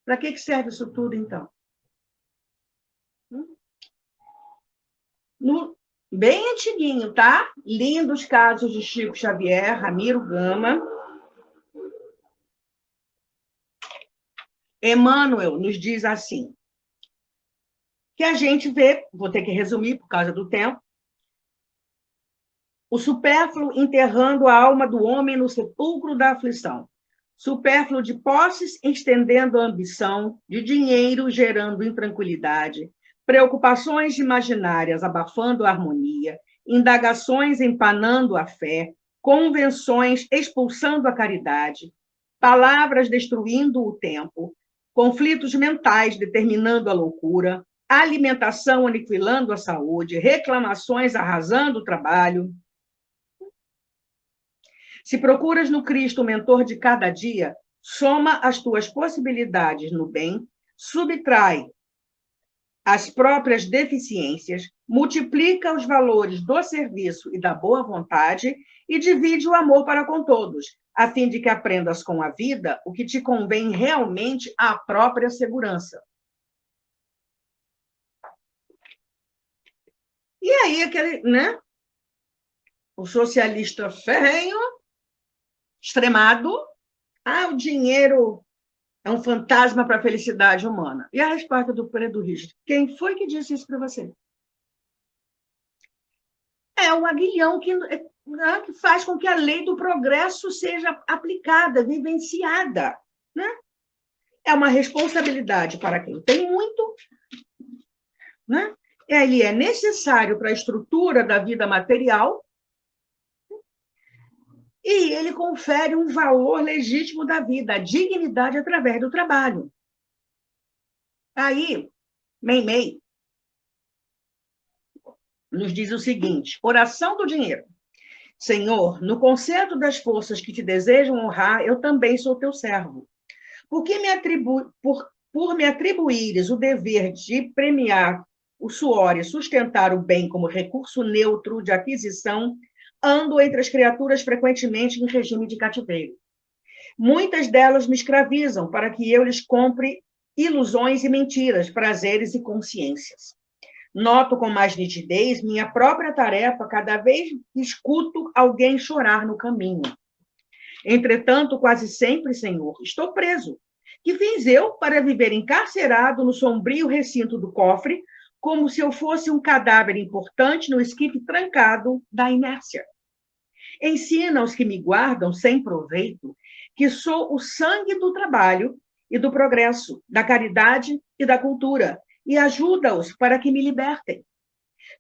Para que serve isso tudo, então? Bem antiguinho, tá? Lindos casos de Chico Xavier, Ramiro Gama. Emmanuel nos diz assim, que a gente vê, vou ter que resumir por causa do tempo, o supérfluo enterrando a alma do homem no sepulcro da aflição. Supérfluo de posses estendendo a ambição, de dinheiro gerando intranquilidade, preocupações imaginárias abafando a harmonia, indagações empanando a fé, convenções expulsando a caridade, palavras destruindo o tempo, conflitos mentais determinando a loucura, alimentação aniquilando a saúde, reclamações arrasando o trabalho. Se procuras no Cristo o mentor de cada dia, soma as tuas possibilidades no bem, subtrai as próprias deficiências, multiplica os valores do serviço e da boa vontade e divide o amor para com todos, a fim de que aprendas com a vida o que te convém realmente à própria segurança. E aí, aquele, né? O socialista ferrenho, extremado, o dinheiro é um fantasma para a felicidade humana. E a resposta do Pedro Richter, quem foi que disse isso para você? É um aguilhão que faz com que a lei do progresso seja aplicada, vivenciada. Né? É uma responsabilidade para quem tem muito, né? Ele é necessário para a estrutura da vida material, e ele confere um valor legítimo da vida, a dignidade através do trabalho. Aí, Meimei nos diz o seguinte, oração do dinheiro. Senhor, no concerto das forças que te desejam honrar, eu também sou teu servo. Por me atribuires o dever de premiar o suor e sustentar o bem como recurso neutro de aquisição, ando entre as criaturas frequentemente em regime de cativeiro. Muitas delas me escravizam para que eu lhes compre ilusões e mentiras, prazeres e consciências. Noto com mais nitidez minha própria tarefa cada vez que escuto alguém chorar no caminho. Entretanto, quase sempre, Senhor, estou preso. Que fiz eu para viver encarcerado no sombrio recinto do cofre, como se eu fosse um cadáver importante no esquife trancado da inércia? Ensina aos que me guardam sem proveito que sou o sangue do trabalho e do progresso, da caridade e da cultura, e ajuda-os para que me libertem.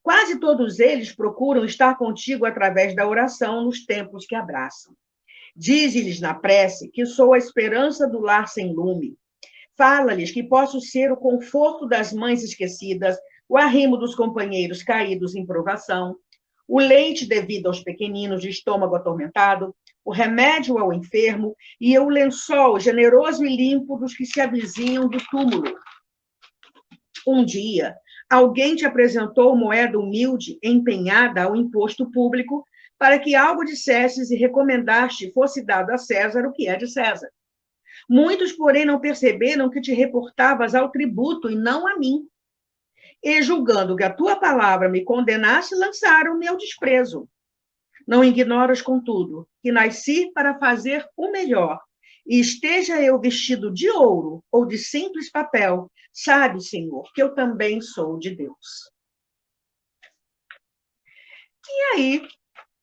Quase todos eles procuram estar contigo através da oração nos tempos que abraçam. Dize-lhes na prece que sou a esperança do lar sem lume. Fala-lhes que posso ser o conforto das mães esquecidas, o arrimo dos companheiros caídos em provação, o leite devido aos pequeninos de estômago atormentado, o remédio ao enfermo e o lençol generoso e limpo dos que se avizinham do túmulo. Um dia, alguém te apresentou moeda humilde empenhada ao imposto público para que algo dissesses e recomendaste fosse dado a César o que é de César. Muitos, porém, não perceberam que te reportavas ao tributo e não a mim. E, julgando que a tua palavra me condenasse, lançaram o meu desprezo. Não ignoras, contudo, que nasci para fazer o melhor e esteja eu vestido de ouro ou de simples papel, sabe, Senhor, que eu também sou de Deus. E aí,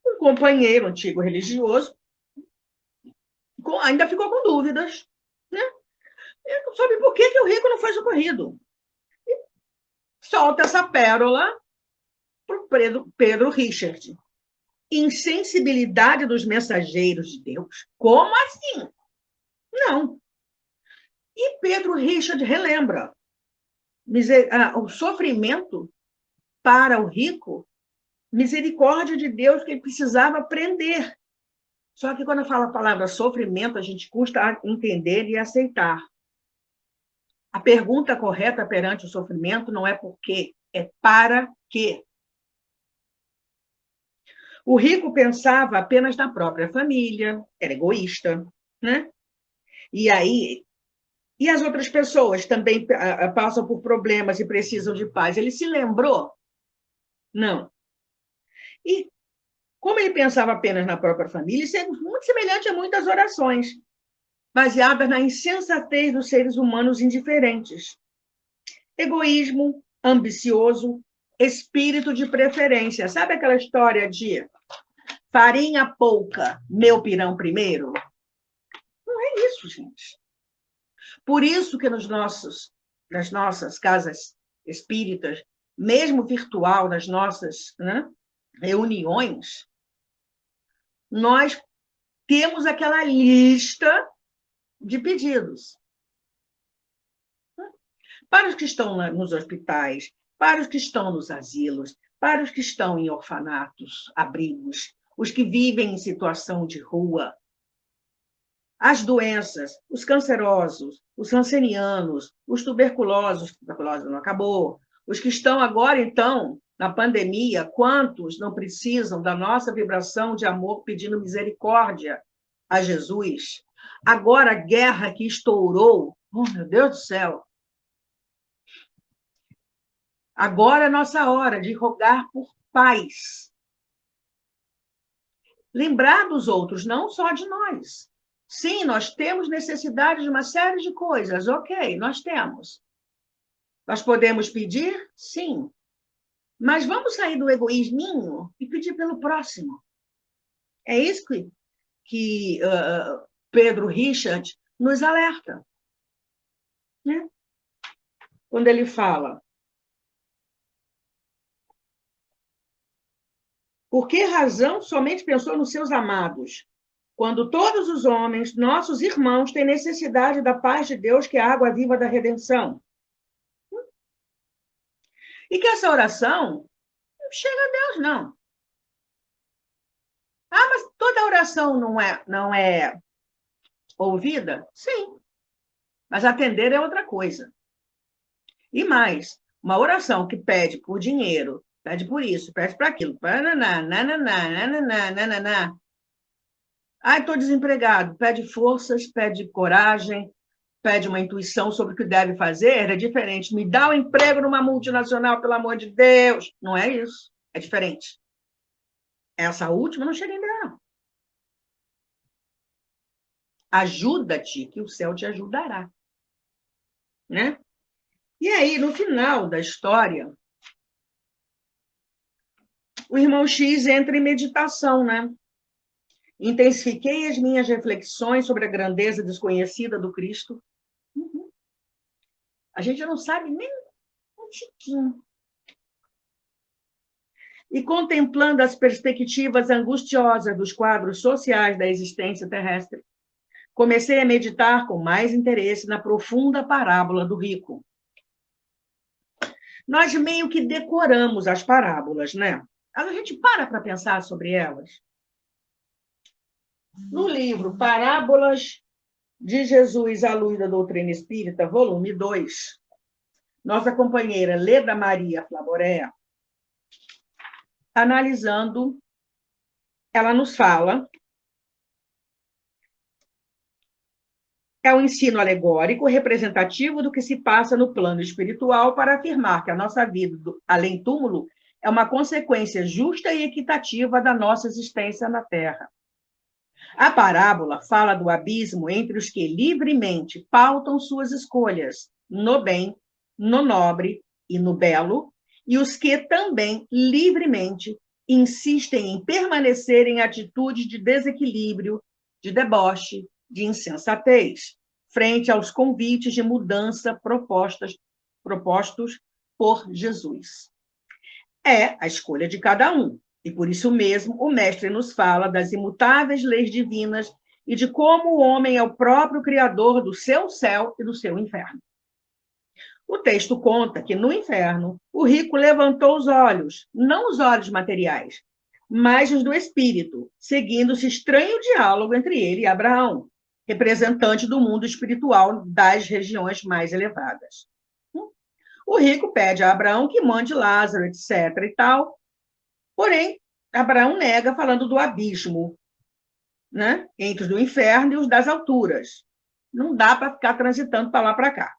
um companheiro antigo religioso ainda ficou com dúvidas, né? Sobre por que o rico não foi socorrido. E solta essa pérola para o Pedro Richard. Insensibilidade dos mensageiros de Deus? Como assim? Não. E Pedro Richard relembra o sofrimento para o rico, misericórdia de Deus que ele precisava aprender. Só que quando fala a palavra sofrimento, a gente custa entender e aceitar. A pergunta correta perante o sofrimento não é por quê, é para quê. O rico pensava apenas na própria família, era egoísta, né? E as outras pessoas também passam por problemas e precisam de paz. Ele se lembrou? Não. E como ele pensava apenas na própria família, isso é muito semelhante a muitas orações, baseadas na insensatez dos seres humanos indiferentes. Egoísmo, ambicioso, espírito de preferência. Sabe aquela história de farinha pouca, meu pirão primeiro? Não é isso, gente. Por isso que nas nossas casas espíritas, mesmo virtual, nas nossas, né, reuniões, nós temos aquela lista de pedidos. Para os que estão nos hospitais, para os que estão nos asilos, para os que estão em orfanatos, abrigos, os que vivem em situação de rua, as doenças, os cancerosos, os cancerianos, os tuberculosos, tuberculose não acabou, os que estão agora, então, na pandemia, quantos não precisam da nossa vibração de amor pedindo misericórdia a Jesus? Agora, a guerra que estourou, oh, meu Deus do céu! Agora é nossa hora de rogar por paz. Lembrar dos outros, não só de nós. Sim, nós temos necessidade de uma série de coisas, ok, nós temos. Nós podemos pedir? Sim. Mas vamos sair do egoísminho e pedir pelo próximo. É isso que Pedro Richard nos alerta. Né? Quando ele fala: por que razão somente pensou nos seus amados, quando todos os homens, nossos irmãos, têm necessidade da paz de Deus, que é a água viva da redenção? E que essa oração não chega a Deus, não. Ah, mas toda oração não é ouvida? Sim. Mas atender é outra coisa. E mais, uma oração que pede por dinheiro, pede por isso, pede por aquilo, nananá, nananá, nananá, nananá. Ai, estou desempregado. Pede forças, pede coragem, pede uma intuição sobre o que deve fazer. É diferente. Me dá um emprego numa multinacional, pelo amor de Deus. Não é isso. É diferente. Essa última não chega em Deus, não. Ajuda-te, que o céu te ajudará. Né? E aí, no final da história, o irmão X entra em meditação, né? Intensifiquei as minhas reflexões sobre a grandeza desconhecida do Cristo. A gente não sabe nem um tiquinho. E contemplando as perspectivas angustiosas dos quadros sociais da existência terrestre, comecei a meditar com mais interesse na profunda parábola do rico. Nós meio que decoramos as parábolas, né? A gente para pensar sobre elas. No livro Parábolas de Jesus à Luz da Doutrina Espírita, volume 2, nossa companheira Leda Maria Flaboré, analisando, ela nos fala, é um ensino alegórico representativo do que se passa no plano espiritual para afirmar que a nossa vida além túmulo é uma consequência justa e equitativa da nossa existência na Terra. A parábola fala do abismo entre os que livremente pautam suas escolhas no bem, no nobre e no belo, e os que também livremente insistem em permanecer em atitudes de desequilíbrio, de deboche, de insensatez, frente aos convites de mudança propostos por Jesus. É a escolha de cada um. E por isso mesmo, o mestre nos fala das imutáveis leis divinas e de como o homem é o próprio criador do seu céu e do seu inferno. O texto conta que no inferno, o rico levantou os olhos, não os olhos materiais, mas os do espírito, seguindo-se estranho diálogo entre ele e Abraão, representante do mundo espiritual das regiões mais elevadas. O rico pede a Abraão que mande Lázaro, etc. e tal. Porém, Abraão nega, falando do abismo, né? Entre os do inferno e os das alturas. Não dá para ficar transitando para lá para cá.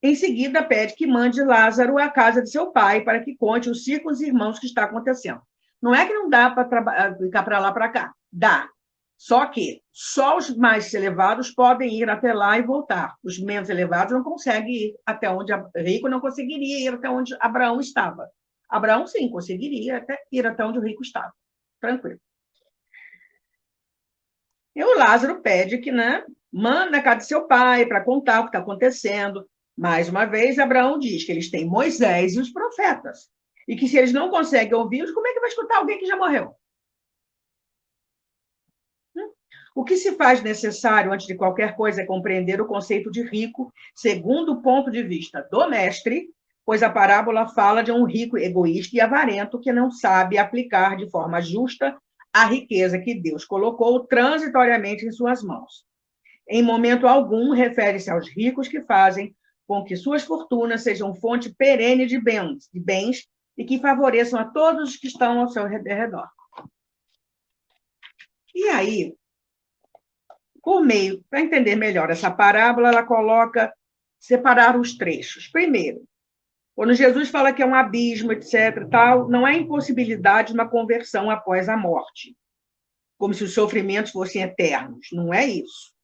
Em seguida, pede que mande Lázaro à casa de seu pai para que conte os círculos irmãos que está acontecendo. Não é que não dá para ficar para lá para cá. Dá. Só que só os mais elevados podem ir até lá e voltar. Os menos elevados não conseguem ir até onde rico não conseguiria ir até onde Abraão estava. Abraão, sim, conseguiria ir até onde o rico estava. Tranquilo. E o Lázaro pede que, né, manda na casa de seu pai para contar o que está acontecendo. Mais uma vez, Abraão diz que eles têm Moisés e os profetas. E que se eles não conseguem ouvi-los, como é que vai escutar alguém que já morreu? O que se faz necessário, antes de qualquer coisa, é compreender o conceito de rico, segundo o ponto de vista do mestre, pois a parábola fala de um rico egoísta e avarento que não sabe aplicar de forma justa a riqueza que Deus colocou transitoriamente em suas mãos. Em momento algum, refere-se aos ricos que fazem com que suas fortunas sejam fonte perene de bens e que favoreçam a todos os que estão ao seu redor. E aí, para entender melhor essa parábola, ela coloca separar os trechos. Primeiro, quando Jesus fala que é um abismo, etc., tal, não há impossibilidade de uma conversão após a morte, como se os sofrimentos fossem eternos. Não é isso.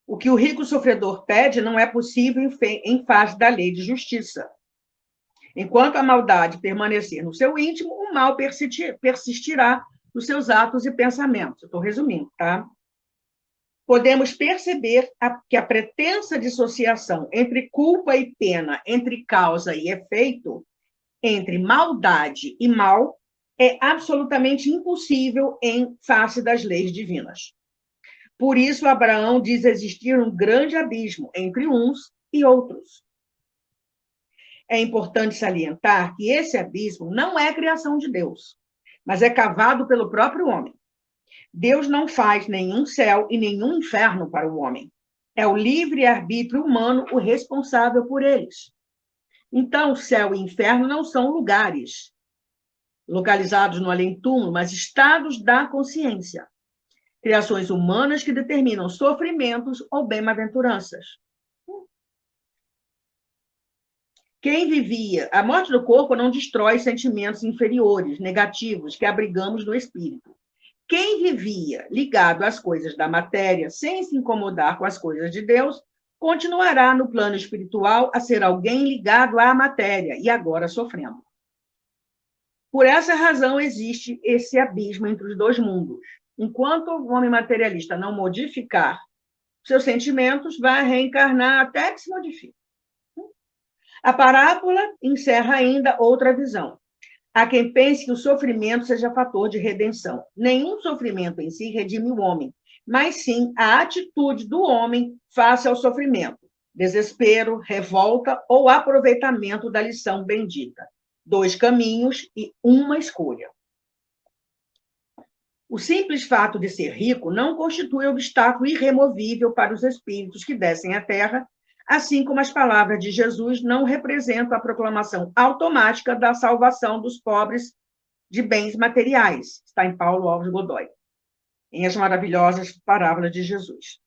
O que o rico sofredor pede não é possível em face da lei de justiça. Enquanto a maldade permanecer no seu íntimo, o mal persistirá nos seus atos e pensamentos. Estou resumindo, tá? Podemos perceber que a pretensa dissociação entre culpa e pena, entre causa e efeito, entre maldade e mal, é absolutamente impossível em face das leis divinas. Por isso, Abraão diz existir um grande abismo entre uns e outros. É importante salientar que esse abismo não é criação de Deus, mas é cavado pelo próprio homem. Deus não faz nenhum céu e nenhum inferno para o homem. É o livre-arbítrio humano o responsável por eles. Então, céu e inferno não são lugares localizados no além-túmulo, mas estados da consciência. Criações humanas que determinam sofrimentos ou bem-aventuranças. Quem vivia... A morte do corpo não destrói sentimentos inferiores, negativos, que abrigamos no espírito. Quem vivia ligado às coisas da matéria, sem se incomodar com as coisas de Deus, continuará no plano espiritual a ser alguém ligado à matéria e agora sofrendo. Por essa razão existe esse abismo entre os dois mundos. Enquanto o homem materialista não modificar seus sentimentos, vai reencarnar até que se modifique. A parábola encerra ainda outra visão. Há quem pense que o sofrimento seja fator de redenção. Nenhum sofrimento em si redime o homem, mas sim a atitude do homem face ao sofrimento. Desespero, revolta ou aproveitamento da lição bendita. 2 caminhos e uma escolha. O simples fato de ser rico não constitui obstáculo irremovível para os espíritos que descem à Terra, assim como as palavras de Jesus não representam a proclamação automática da salvação dos pobres de bens materiais. Está em Paulo Alves Godoy, em As Maravilhosas Parábolas de Jesus.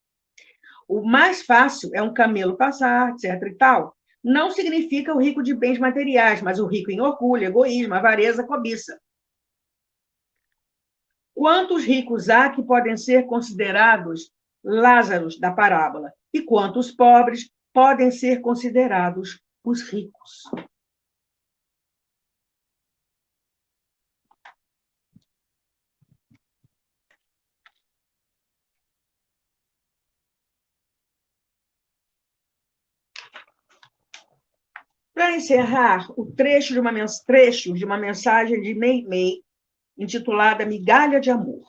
O mais fácil é um camelo passar, etc. e tal. Não significa o rico de bens materiais, mas o rico em orgulho, egoísmo, avareza, cobiça. Quantos ricos há que podem ser considerados Lázaros da parábola? E quantos pobres podem ser considerados os ricos? Para encerrar, o trecho de uma mensagem de Meimei, intitulada Migalha de Amor.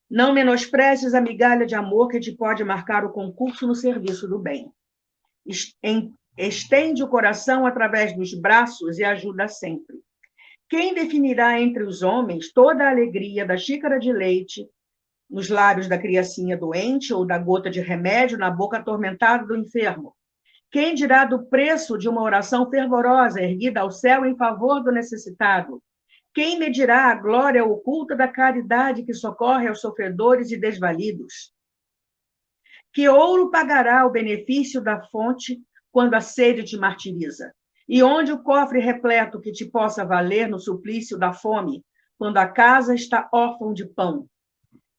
Não menosprezes a migalha de amor que te pode marcar o concurso no serviço do bem. Estende o coração através dos braços e ajuda sempre. Quem definirá entre os homens toda a alegria da xícara de leite nos lábios da criacinha doente ou da gota de remédio na boca atormentada do enfermo? Quem dirá do preço de uma oração fervorosa erguida ao céu em favor do necessitado? Quem medirá a glória oculta da caridade que socorre aos sofredores e desvalidos? Que ouro pagará o benefício da fonte quando a sede te martiriza? E onde o cofre repleto que te possa valer no suplício da fome, quando a casa está órfã de pão?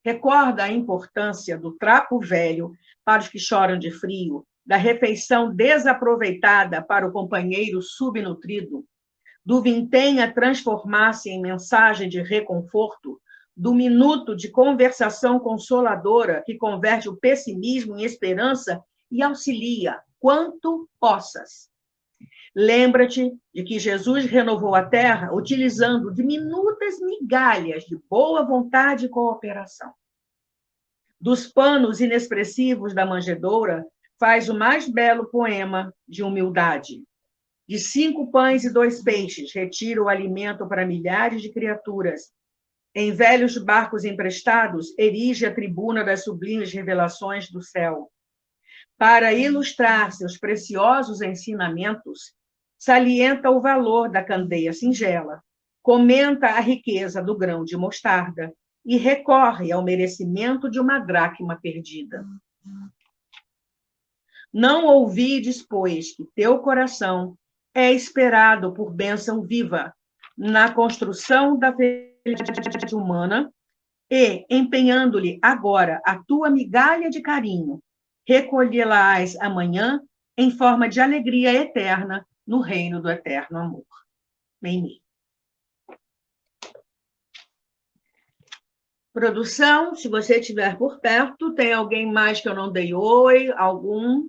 Recorda a importância do trapo velho para os que choram de frio, da refeição desaproveitada para o companheiro subnutrido, do vintém a transformar-se em mensagem de reconforto, do minuto de conversação consoladora que converte o pessimismo em esperança e auxilia quanto possas. Lembra-te de que Jesus renovou a terra utilizando diminutas migalhas de boa vontade e cooperação. Dos panos inexpressivos da manjedoura, faz o mais belo poema de humildade. De 5 pães e 2 peixes, retira o alimento para milhares de criaturas. Em velhos barcos emprestados, erige a tribuna das sublimes revelações do céu. Para ilustrar seus preciosos ensinamentos, salienta o valor da candeia singela, comenta a riqueza do grão de mostarda e recorre ao merecimento de uma dracma perdida. Não ouvides, pois, que teu coração é esperado por bênção viva na construção da felicidade humana e, empenhando-lhe agora a tua migalha de carinho, recolhê-la-ás amanhã em forma de alegria eterna no reino do eterno amor. Meimei. Produção, se você estiver por perto, tem alguém mais que eu não dei oi? Algum?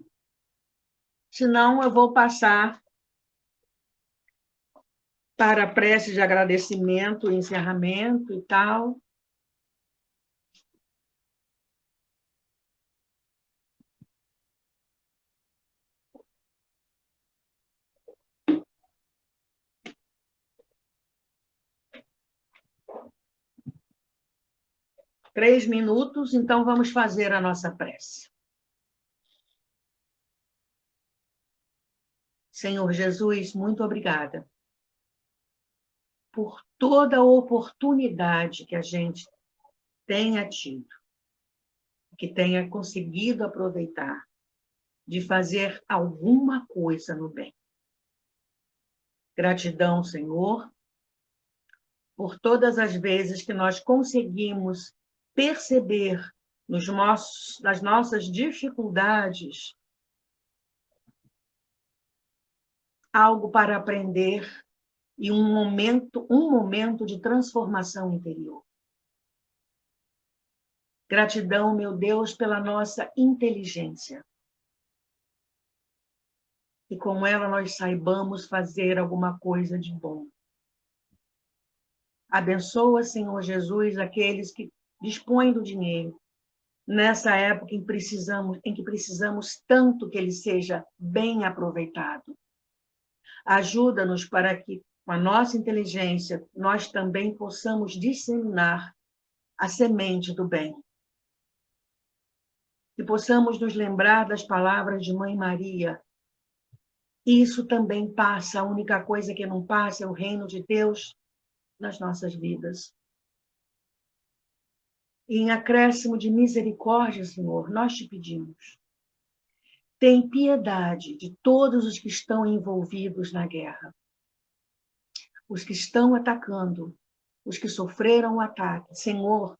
Senão, eu vou passar para a prece de agradecimento, encerramento e tal. Três minutos, então vamos fazer a nossa prece. Senhor Jesus, muito obrigada por toda a oportunidade que a gente tenha tido, que tenha conseguido aproveitar, de fazer alguma coisa no bem. Gratidão, Senhor, por todas as vezes que nós conseguimos perceber nas nossas dificuldades algo para aprender e um momento de transformação interior. Gratidão, meu Deus, pela nossa inteligência. E com ela nós saibamos fazer alguma coisa de bom. Abençoa, Senhor Jesus, aqueles que dispõem do dinheiro, nessa época em que precisamos tanto que ele seja bem aproveitado. Ajuda-nos para que, com a nossa inteligência, nós também possamos disseminar a semente do bem. Que possamos nos lembrar das palavras de Mãe Maria. Isso também passa, a única coisa que não passa é o reino de Deus nas nossas vidas. E em acréscimo de misericórdia, Senhor, nós te pedimos. Tem piedade de todos os que estão envolvidos na guerra. Os que estão atacando, os que sofreram o ataque. Senhor,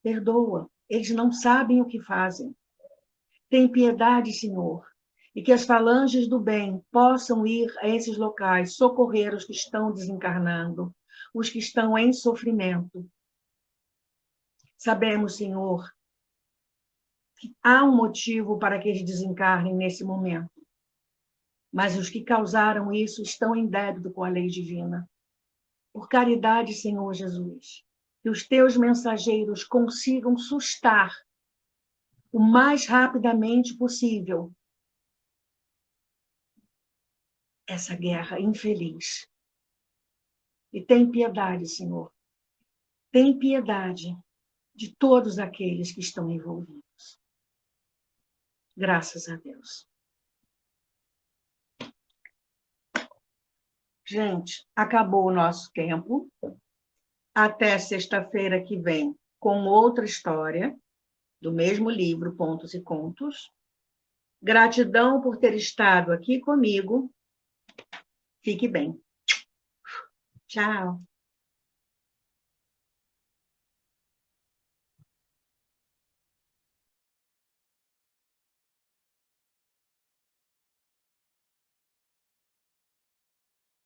Perdoa. Eles não sabem o que fazem. Tem piedade, Senhor, e que as falanges do bem possam ir a esses locais, socorrer os que estão desencarnando, os que estão em sofrimento. Sabemos, Senhor, que há um motivo para que eles desencarnem nesse momento, mas os que causaram isso estão em débito com a lei divina. Por caridade, Senhor Jesus, que os teus mensageiros consigam sustar o mais rapidamente possível essa guerra infeliz. E tem piedade, Senhor. Tem piedade de todos aqueles que estão envolvidos. Graças a Deus. Gente, acabou o nosso tempo. Até sexta-feira que vem com outra história do mesmo livro, Pontos e Contos. Gratidão por ter estado aqui comigo. Fique bem. Tchau.